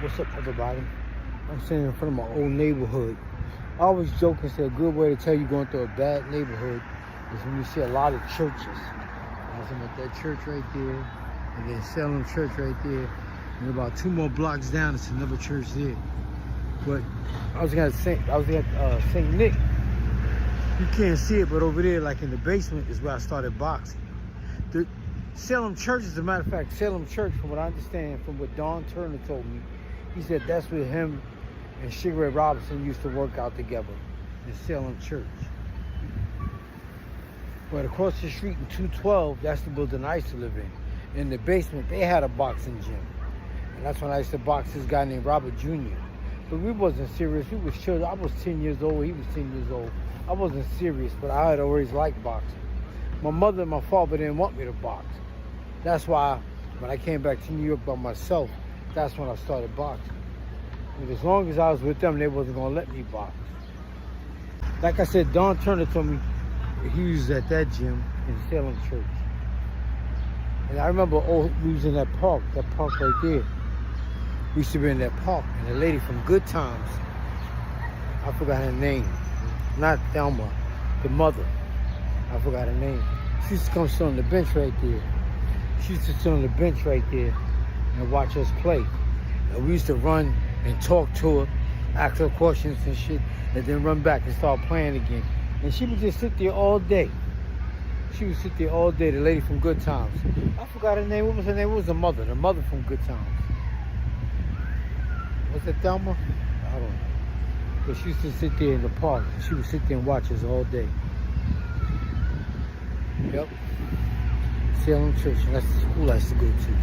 What's up, everybody? I'm sitting in front of my old neighborhood. I always joke and say a good way to tell you going through a bad neighborhood is when you see a lot of churches. I was at that church right there, and then Salem Church right there, and about 2 more blocks down, it's another church there. But I was at St. Nick. You can't see it, but over there, like in the basement, is where I started boxing. The Salem Church, as a matter of fact, Salem Church, from what I understand, from what Don Turner told me, he said that's where him and Sugar Ray Robinson used to work out together, in Salem Church. But across the street in 212, that's the building I used to live in. In the basement, they had a boxing gym. And that's when I used to box this guy named Robert Jr. But we wasn't serious. We was children. I was 10 years old. He was 10 years old. I wasn't serious, but I had always liked boxing. My mother and my father didn't want me to box. That's why when I came back to New York by myself, that's when I started boxing. And as long as I was with them, they wasn't going to let me box. Like I said, Don Turner told me he was at that gym in Salem Church. And I remember we was in that park right there. We used to be in that park, and a lady from Good Times, I forgot her name, not Thelma, the mother, I forgot her name. She used to come sit on the bench right there. She used to sit on the bench right there and watch us play. And we used to run and talk to her, ask her questions and shit, and then run back and start playing again. And she would just sit there all day. She would sit there all day, the lady from Good Times. I forgot her name. What was her name? What was the mother? The mother from Good Times. Was it Thelma? I don't know. But she used to sit there in the park. And she would sit there and watch us all day. Yep. Salem Church. And that's the school I used to go to.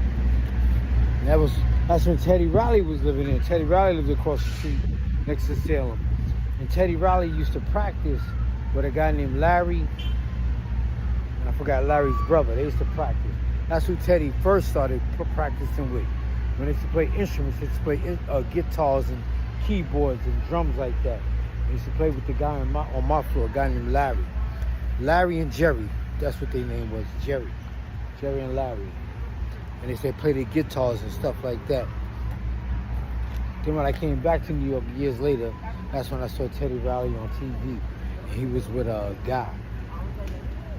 And that's when Teddy Riley was living there. Teddy Riley lived across the street next to Salem. And Teddy Riley used to practice with a guy named Larry. And I forgot Larry's brother. They used to practice. That's who Teddy first started practicing with. When they used to play instruments, they used to play guitars and keyboards and drums like that. They used to play with the guy on my floor, a guy named Larry. Larry and Jerry, that's what their name was, Jerry. Jerry and Larry. And they used to play their guitars and stuff like that. Then when I came back to New York years later, that's when I saw Teddy Riley on TV. And he was with a guy.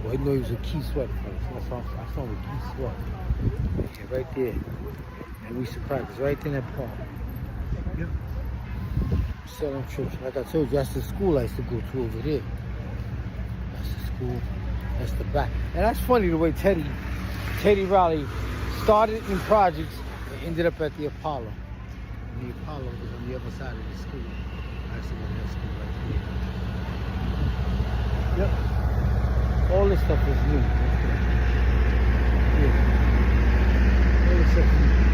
Well, I know he was with Keith Sweat first. I saw him with Keith Sweat. Yeah, right there. And we used to practice right in that park. Yep. Salem Church. Like I told you, that's the school I used to go to over there. That's the school. That's the back. And that's funny the way Teddy Riley started in projects and ended up at the Apollo. And the Apollo was on the other side of the school. Actually, on that school right here. Yep. All this stuff is new. Yeah. All this stuff is new.